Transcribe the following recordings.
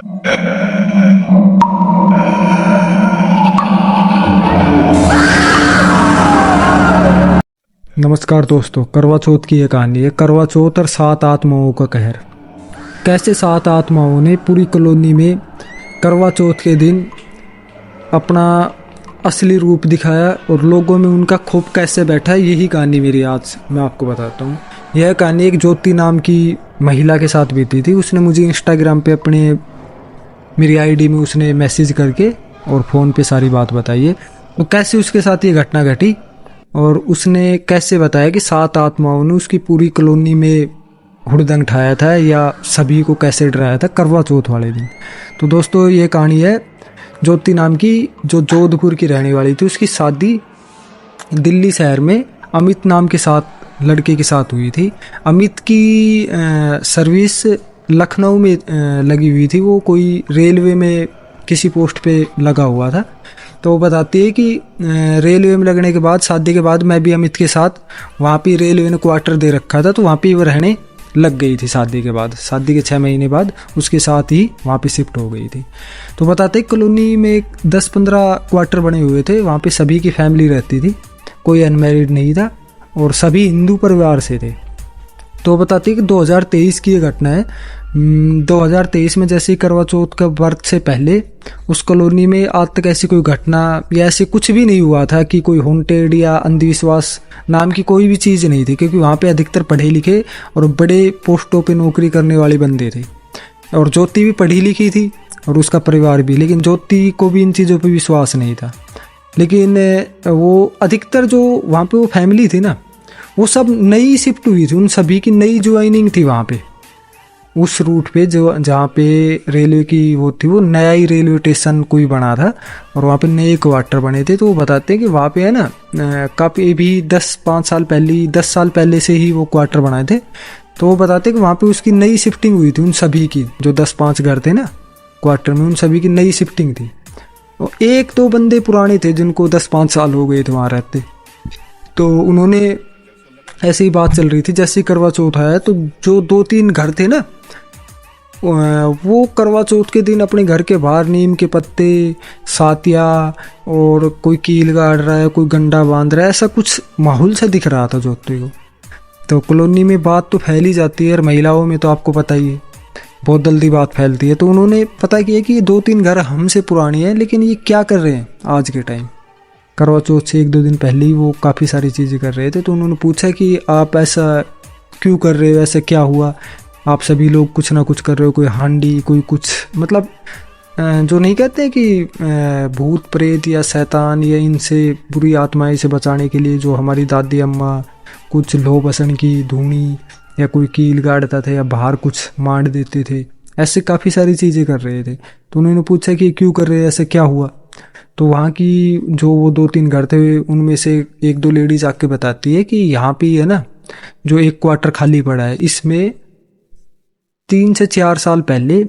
नमस्कार दोस्तों, करवा चौथ की ये कहानी है। करवा चौथ और 7 आत्माओं का कहर। कैसे 7 आत्माओं ने पूरी कॉलोनी में करवा चौथ के दिन अपना असली रूप दिखाया और लोगों में उनका खूब कैसे बैठा, यही कहानी मेरी आज मैं आपको बताता हूँ। यह कहानी एक ज्योति नाम की महिला के साथ बीती थी। उसने मुझे इंस्टाग्राम पे मेरी आईडी में उसने मैसेज करके और फ़ोन पे सारी बात बताई है। तो कैसे उसके साथ ये घटना घटी और उसने कैसे बताया कि 7 आत्माओं ने उसकी पूरी कॉलोनी में हुड़दंग ठाया था या सभी को कैसे डराया था करवा चौथ वाले दिन। तो दोस्तों, ये कहानी है ज्योति नाम की, जो जोधपुर की रहने वाली थी। उसकी शादी दिल्ली शहर में अमित नाम के साथ लड़के के साथ हुई थी। अमित की सर्विस लखनऊ में लगी हुई थी। वो कोई रेलवे में किसी पोस्ट पे लगा हुआ था। तो वो बताती है कि रेलवे में लगने के बाद, शादी के बाद मैं भी अमित के साथ वहाँ पे रेलवे ने क्वार्टर दे रखा था, तो वहाँ पे वो रहने लग गई थी। शादी के बाद, शादी के 6 महीने बाद उसके साथ ही वहाँ पे शिफ्ट हो गई थी। तो बताते कॉलोनी में 10-15 क्वार्टर बने हुए थे। वहाँ पे सभी की फैमिली रहती थी, कोई अनमैरिड नहीं था और सभी हिंदू परिवार से थे। तो बताती है कि 2023 की ये घटना है। 2023 में जैसे ही करवा चौथ का व्रत से पहले उस कॉलोनी में आज तक ऐसी कोई घटना या ऐसे कुछ भी नहीं हुआ था कि कोई हॉन्टेड या अंधविश्वास नाम की कोई भी चीज़ नहीं थी, क्योंकि वहाँ पे अधिकतर पढ़े लिखे और बड़े पोस्टों पे नौकरी करने वाले बंदे थे। और ज्योति भी पढ़ी लिखी थी और उसका परिवार भी, लेकिन ज्योति को भी इन चीज़ों पर विश्वास नहीं था। लेकिन वो अधिकतर जो वहाँ पर वो फैमिली थी ना, वो सब नई शिफ्ट हुई थी। उन सभी की नई ज्वाइनिंग थी वहाँ पे, उस रूट पे जो जहाँ पे रेलवे की वो थी, वो नया ही रेलवे स्टेशन कोई बना था और वहाँ पे नए क्वार्टर बने थे। तो वो बताते हैं कि वहाँ पे है ना, काफ़ी भी 10 साल पहले से ही वो क्वार्टर बनाए थे। तो वो बताते हैं कि वहाँ पे उसकी नई शिफ्टिंग हुई थी। उन सभी की जो 10-5 घर थे ना क्वार्टर में, उन सभी की नई शिफ्टिंग थी। और 1-2 बंदे पुराने थे जिनको 10-5 साल हो गए थे वहाँ रहते। तो उन्होंने ऐसी ही बात चल रही थी। जैसे ही करवा चौथ आया तो जो 2-3 घर थे ना, वो करवा चौथ के दिन अपने घर के बाहर नीम के पत्ते, सातिया और कोई कील गाड़ रहा है, कोई गंडा बांध रहा है, ऐसा कुछ माहौल सा दिख रहा था ज्योति को। तो कॉलोनी में बात तो फैल ही जाती है और महिलाओं में तो आपको पता ही है, बहुत जल्दी बात फैलती है। तो उन्होंने पता किया कि ये 2-3 घर हमसे पुरानी है, लेकिन ये क्या कर रहे हैं आज के टाइम। करवा चौथ से 1-2 दिन पहले ही वो काफ़ी सारी चीज़ें कर रहे थे। तो उन्होंने पूछा कि आप ऐसा क्यों कर रहे हो, ऐसा क्या हुआ, आप सभी लोग कुछ ना कुछ कर रहे हो, कोई हांडी, कोई कुछ, मतलब जो नहीं कहते कि भूत प्रेत या शैतान या इनसे बुरी आत्माएं से बचाने के लिए जो हमारी दादी अम्मा कुछ लो बसन की धूनी या कोई कील गाड़ता था या बाहर कुछ मार देते थे, ऐसे काफ़ी सारी चीज़ें कर रहे थे। तो उन्होंने पूछा कि क्यों कर रहे हैं, ऐसे क्या हुआ। तो वहाँ की जो वो 2-3 घर थे उनमें से 1-2 लेडीज आके बताती है कि यहाँ पे है ना, जो एक क्वार्टर खाली पड़ा है, इसमें 3 से 4 साल पहले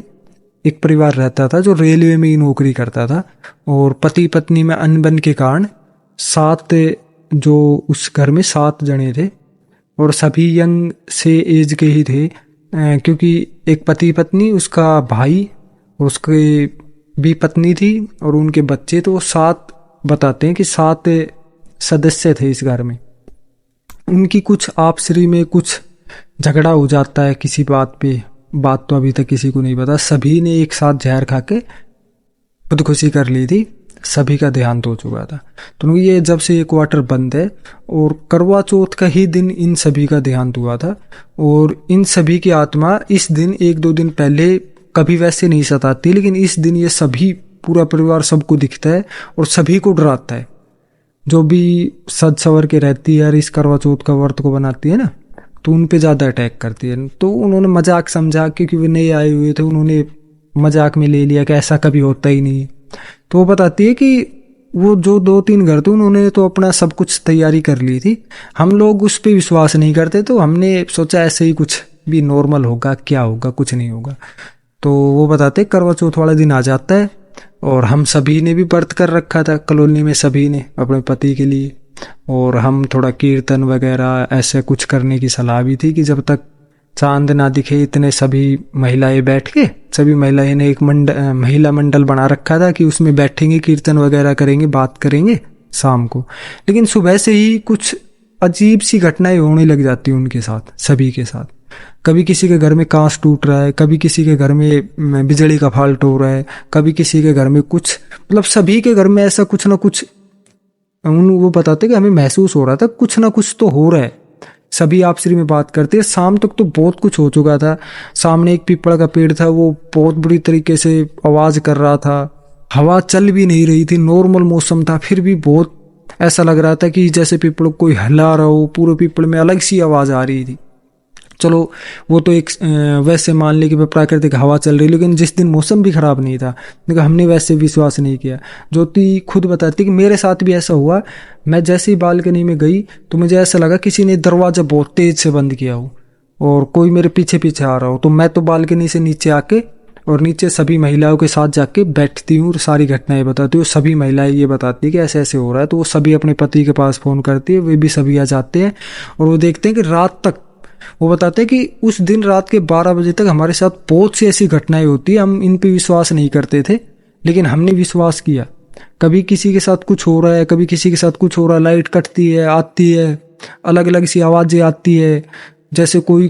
एक परिवार रहता था जो रेलवे में ही नौकरी करता था और पति पत्नी में अनबन के कारण 7 जो उस घर में 7 जने थे और सभी यंग से एज के ही थे, क्योंकि एक पति पत्नी, उसका भाई, उसके भी पत्नी थी और उनके बच्चे। तो 7 बताते हैं कि 7 सदस्य थे इस घर में। उनकी कुछ आपसी में कुछ झगड़ा हो जाता है किसी बात पे, बात तो अभी तक किसी को नहीं पता। सभी ने एक साथ जहर खा के खुदकुशी कर ली थी, सभी का देहांत हो चुका था। तो ये जब से ये क्वार्टर बंद है और करवा चौथ का ही दिन इन सभी का देहांत हुआ था और इन सभी की आत्मा इस दिन 1-2 दिन पहले कभी वैसे नहीं सताती, लेकिन इस दिन ये सभी, पूरा परिवार सबको दिखता है और सभी को डराता है। जो भी सज सवर के रहती है यार इस करवा चौथ का व्रत को बनाती है ना, तो उन पे ज़्यादा अटैक करती है। तो उन्होंने मजाक समझा, क्योंकि वे नए आए हुए थे, उन्होंने मजाक में ले लिया कि ऐसा कभी होता ही नहीं। तो वो बताती है कि वो जो 2-3 घर थे उन्होंने तो अपना सब कुछ तैयारी कर ली थी, हम लोग उस पर विश्वास नहीं करते, तो हमने सोचा ऐसे ही कुछ भी नॉर्मल होगा, क्या होगा, कुछ नहीं होगा। तो वो बताते करवा चौथ वाला दिन आ जाता है और हम सभी ने भी व्रत कर रखा था कॉलोनी में, सभी ने अपने पति के लिए, और हम थोड़ा कीर्तन वगैरह ऐसे कुछ करने की सलाह भी थी कि जब तक चांद ना दिखे इतने सभी महिलाएं बैठ के, सभी महिलाएं ने एक महिला मंडल बना रखा था कि उसमें बैठेंगे, कीर्तन वगैरह करेंगे, बात करेंगे शाम को। लेकिन सुबह से ही कुछ अजीब सी घटनाएं होने लग जाती हैं उनके साथ, सभी के साथ। कभी किसी के घर में कांच टूट रहा है, कभी किसी के घर में बिजली का फाल्ट हो रहा है, कभी किसी के घर में कुछ, मतलब सभी के घर में ऐसा कुछ ना कुछ वो बताते कि हमें महसूस हो रहा था कुछ ना कुछ तो हो रहा है। सभी आपसी में बात करते हैं। शाम तक तो बहुत कुछ हो चुका था। सामने एक पीपल का पेड़ था, वो बहुत बुरी तरीके से आवाज कर रहा था, हवा चल भी नहीं रही थी, नॉर्मल मौसम था, फिर भी बहुत ऐसा लग रहा था कि जैसे पीपल को कोई हिला रहा हो, पूरे पीपल में अलग सी आवाज आ रही थी। चलो वो तो एक वैसे मान ली कि प्राकृतिक हवा चल रही, लेकिन जिस दिन मौसम भी खराब नहीं था, लेकिन हमने वैसे विश्वास नहीं किया। ज्योति खुद बताती कि मेरे साथ भी ऐसा हुआ। मैं जैसे ही बालकनी में गई तो मुझे ऐसा लगा किसी ने दरवाजा बहुत तेज से बंद किया हो और कोई मेरे पीछे पीछे आ रहा हो। तो मैं तो बालकनी से नीचे आके और नीचे सभी महिलाओं के साथ जाके बैठती हूँ और सारी घटनाएं बताती हूँ। सभी महिलाएं ये बताती है कि ऐसे ऐसे हो रहा है, तो वो सभी अपने पति के पास फोन करती है, वे भी सभी आ जाते हैं और वो देखते हैं कि रात तक, वो बताते हैं कि उस दिन रात के 12 बजे तक हमारे साथ बहुत सी ऐसी घटनाएं होती है। हम इन पे विश्वास नहीं करते थे, लेकिन हमने विश्वास किया। कभी किसी के साथ कुछ हो रहा है, कभी किसी के साथ कुछ हो रहा है, लाइट कटती है, आती है, अलग अलग सी आवाजें आती है, जैसे कोई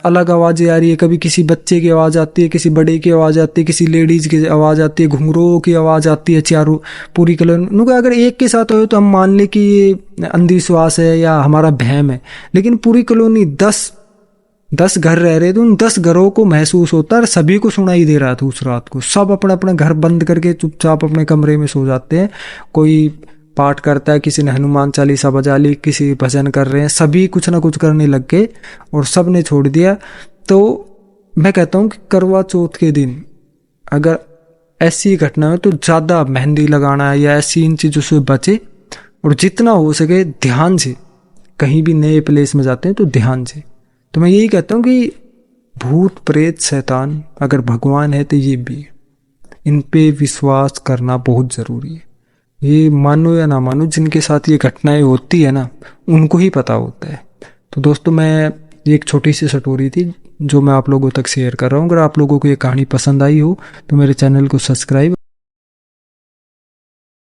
अलग आवाजें आ रही है, कभी किसी बच्चे की आवाज आती है, किसी बड़े की आवाज आती है, किसी लेडीज की आवाज आती है, घुंघरूओं की आवाज आती है, चारों पूरी कॉलोनी। अगर एक के साथ हो तो हम मान ले कि ये अंधविश्वास है या हमारा वहम है, लेकिन पूरी कॉलोनी 10 घर रह रहे थे, उन 10 घरों को महसूस होता है, सभी को सुनाई दे रहा था उस रात को। सब अपना अपना घर बंद करके चुपचाप अपने कमरे में सो जाते हैं। कोई पाठ करता है, किसी ने हनुमान चालीसा बजा ली, किसी भजन कर रहे हैं, सभी कुछ ना कुछ करने लग गए और सब ने छोड़ दिया। तो मैं कहता हूँ कि करवा चौथ के दिन अगर ऐसी घटना हो तो ज़्यादा मेहंदी लगाना है या ऐसी इन चीज़ों से बचे, और जितना हो सके ध्यान से, कहीं भी नए प्लेस में जाते हैं तो ध्यान से। तो मैं यही कहता हूँ कि भूत प्रेत शैतान अगर भगवान है तो ये भी, इन पे विश्वास करना बहुत ज़रूरी है। ये मानो या ना मानो, जिनके साथ ये घटनाएं होती है ना, उनको ही पता होता है। तो दोस्तों, मैं ये एक छोटी सी स्टोरी थी जो मैं आप लोगों तक शेयर कर रहा हूँ। अगर आप लोगों को ये कहानी पसंद आई हो तो मेरे चैनल को सब्सक्राइब